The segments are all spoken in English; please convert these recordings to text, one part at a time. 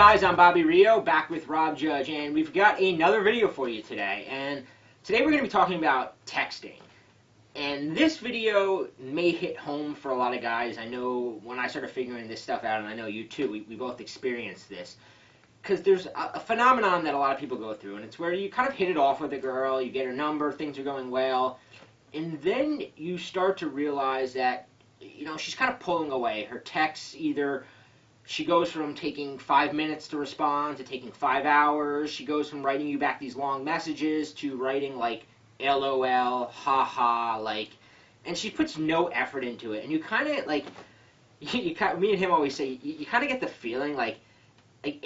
guys, I'm Bobby Rio, back with Rob Judge, and we've got another video for you today. And today we're going to be talking about texting. And this video may hit home for a lot of guys. I know when I started figuring this stuff out, and I know you too, we both experienced this. Because there's a phenomenon that a lot of people go through, and it's where you kind of hit it off with a girl, you get her number, things are going well, and then you start to realize that, she's kind of pulling away. Her texts either... She goes from taking 5 minutes to respond to taking 5 hours. She goes from writing you back these long messages to writing like LOL, haha, and she puts no effort into it. And you kind of me and him always say, you kind of get the feeling like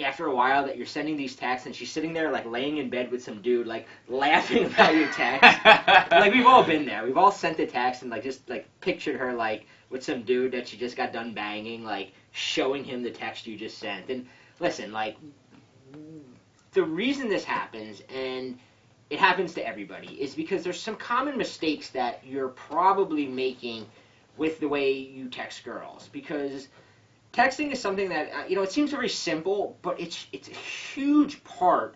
after a while that you're sending these texts and she's sitting there like laying in bed with some dude like laughing about your text. Like we've all been there. We've all sent a text and just pictured her like with some dude that she just got done banging, showing him the text you just sent. And listen, the reason this happens, and it happens to everybody, is because there's some common mistakes that you're probably making with the way you text girls. Because texting is something that, it seems very simple, but it's a huge part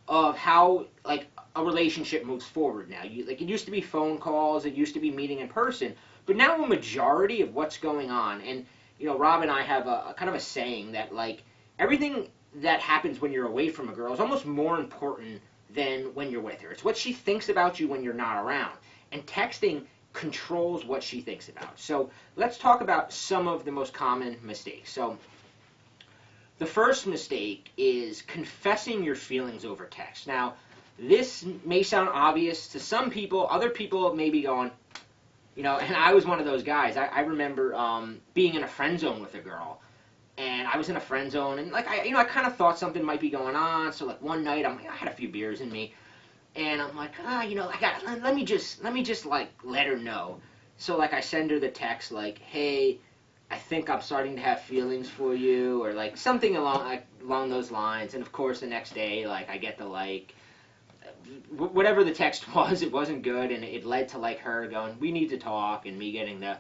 of how, a relationship moves forward now. It used to be phone calls, it used to be meeting in person, but now a majority of what's going on, and, Rob and I have a kind of a saying that, everything that happens when you're away from a girl is almost more important than when you're with her. It's what she thinks about you when you're not around. And texting controls what she thinks about. So let's talk about some of the most common mistakes. So the first mistake is confessing your feelings over text. Now, this may sound obvious to some people. Other people may be going, and I was one of those guys. I remember being in a friend zone with a girl, and I was in a friend zone, and I kind of thought something might be going on. So one night, I had a few beers in me, and I'm like, let me just let her know. So I send her the text hey, I think I'm starting to have feelings for you, or something along those lines. And of course, the next day, I get the whatever the text was, it wasn't good, and it led to her going, we need to talk, and me getting the,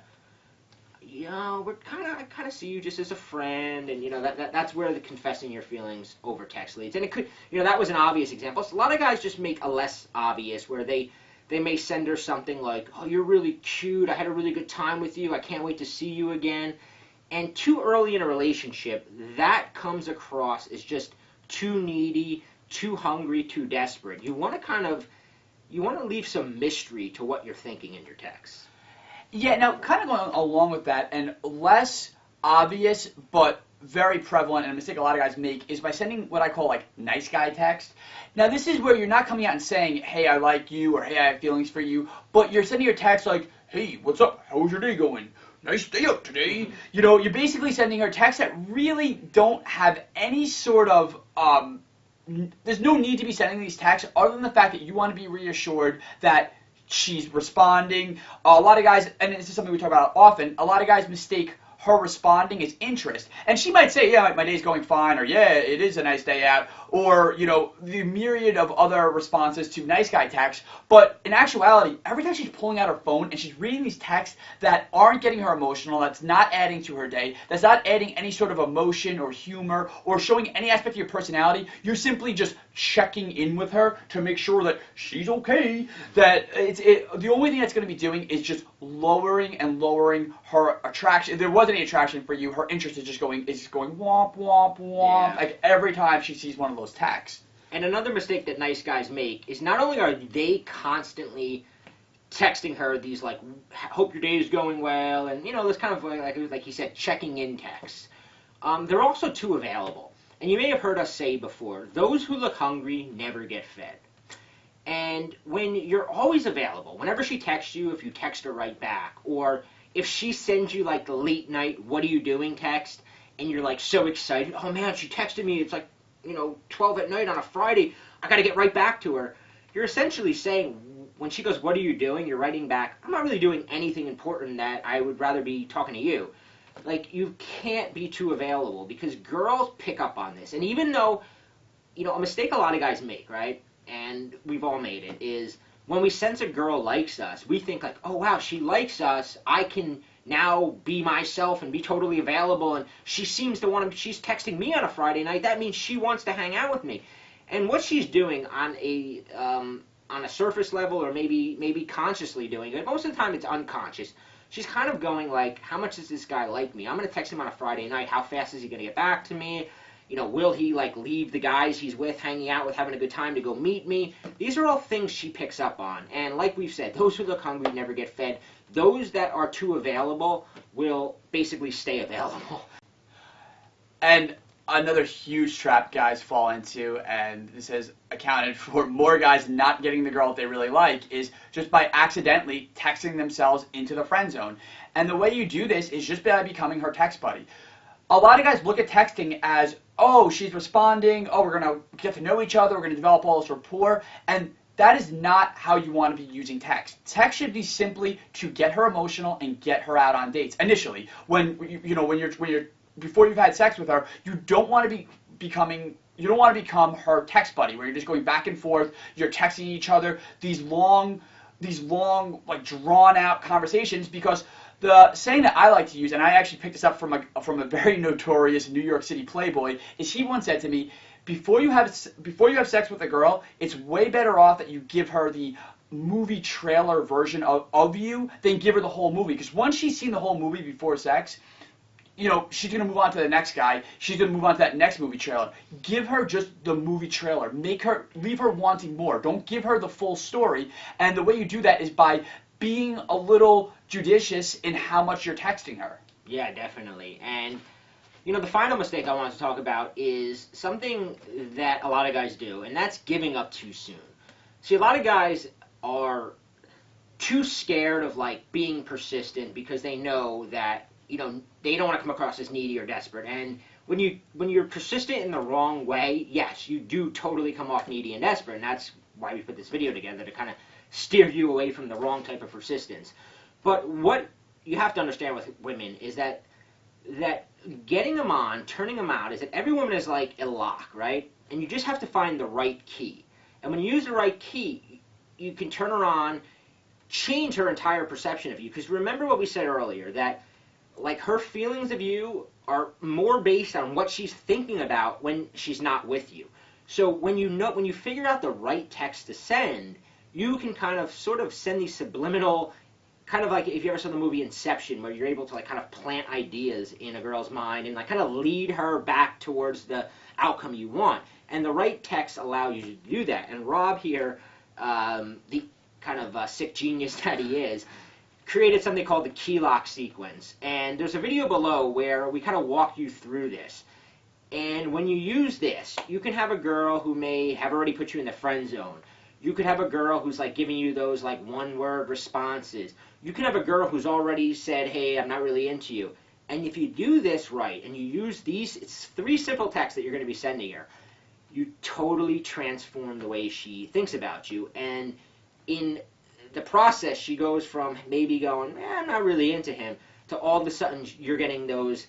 I kind of see you just as a friend, and that's where the confessing your feelings over text leads. And it could, that was an obvious example. So a lot of guys just make a less obvious, where they may send her something like, oh, you're really cute, I had a really good time with you, I can't wait to see you again. And too early in a relationship, that comes across as just too needy, too hungry, too desperate. You want to leave some mystery to what you're thinking in your text. Yeah, now kind of going along with that, and less obvious but very prevalent, and a mistake a lot of guys make, is by sending what I call nice guy text. Now this is where you're not coming out and saying, hey, I like you, or hey, I have feelings for you, but you're sending your text hey, what's up, how's your day going? Nice day out today. You're basically sending her texts that really don't have any sort of there's no need to be sending these texts other than the fact that you want to be reassured that she's responding. A lot of guys, and this is something we talk about often, a lot of guys mistake her responding as interest. And she might say, yeah, my day's going fine, or yeah, it is a nice day out, or, the myriad of other responses to nice guy texts. But in actuality, every time she's pulling out her phone and she's reading these texts that aren't getting her emotional, that's not adding to her day, that's not adding any sort of emotion or humor or showing any aspect of your personality, you're simply just checking in with her to make sure that she's okay, that the only thing that's going to be doing is just lowering and lowering her attraction. If there wasn't any attraction for you, her interest is just going womp, womp, womp, yeah. Every time she sees one of those texts. And another mistake that nice guys make is not only are they constantly texting her these hope your day is going well, and this kind of like he said, checking in texts. They're also too available. And you may have heard us say before, those who look hungry never get fed. And when you're always available, whenever she texts you, if you text her right back, or if she sends you the late night, what are you doing text, and you're so excited, oh man, she texted me, it's 12 at night on a Friday, I gotta get right back to her. You're essentially saying, when she goes, what are you doing? You're writing back, I'm not really doing anything important, that I would rather be talking to you. You can't be too available, because girls pick up on this. And even though, a mistake a lot of guys make, right, and we've all made it, is when we sense a girl likes us, we think like, oh wow, she likes us, I can now be myself and be totally available, and she seems to want to, she's texting me on a Friday night, that means she wants to hang out with me. And what she's doing on a surface level, or maybe consciously doing it, most of the time it's unconscious, she's kind of going like, how much does this guy like me? I'm going to text him on a Friday night, how fast is he going to get back to me? You know, will he like leave the guys he's with, hanging out with, having a good time to go meet me? These are all things she picks up on. And like we've said, those who look hungry never get fed. Those that are too available will basically stay available. And another huge trap guys fall into, and this has accounted for more guys not getting the girl that they really like, is just by accidentally texting themselves into the friend zone. And the way you do this is just by becoming her text buddy. A lot of guys look at texting as, oh, she's responding, oh, we're going to get to know each other, we're going to develop all this rapport, and that is not how you want to be using text. Text should be simply to get her emotional and get her out on dates. Initially, when you're before you've had sex with her, you don't want to become her text buddy, where you're just going back and forth, you're texting each other these long like drawn out conversations, because the saying that I like to use, and I actually picked this up from a very notorious New York City playboy, is he once said to me, before you have sex with a girl, it's way better off that you give her the movie trailer version of you than give her the whole movie. Because once she's seen the whole movie before sex, you know, she's going to move on to the next guy. She's going to move on to that next movie trailer. Give her just the movie trailer. Leave her wanting more. Don't give her the full story. And the way you do that is by being a little judicious in how much you're texting her. Yeah, definitely. And you know, the final mistake I wanted to talk about is something that a lot of guys do, and that's giving up too soon. See, a lot of guys are too scared of like being persistent because they know that, you know, they don't want to come across as needy or desperate. And when you're persistent in the wrong way, yes, you do totally come off needy and desperate, and that's why we put this video together, to kind of steer you away from the wrong type of persistence. But what you have to understand with women is that getting them on, turning them out, is that every woman is like a lock, right? And you just have to find the right key. And when you use the right key, you can turn her on, change her entire perception of you. Because remember what we said earlier, that like her feelings of you are more based on what she's thinking about when she's not with you. So when you figure out the right text to send, you can kind of sort of send these subliminal, kind of like if you ever saw the movie Inception, where you're able to like kind of plant ideas in a girl's mind and like kind of lead her back towards the outcome you want. And the right text allow you to do that. And Rob here, the kind of sick genius that he is, created something called the key lock sequence. And there's a video below where we kind of walk you through this. And when you use this, you can have a girl who may have already put you in the friend zone. You could have a girl who's like giving you those like one-word responses. You can have a girl who's already said, hey, I'm not really into you. And if you do this right, and you use these, it's 3 simple texts that you're going to be sending her, you totally transform the way she thinks about you. And in the process, she goes from maybe going, I'm not really into him, to all of a sudden you're getting those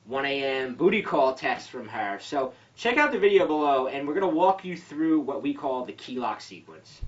1 a.m. booty call texts from her. So check out the video below, and we're going to walk you through what we call the key lock sequence.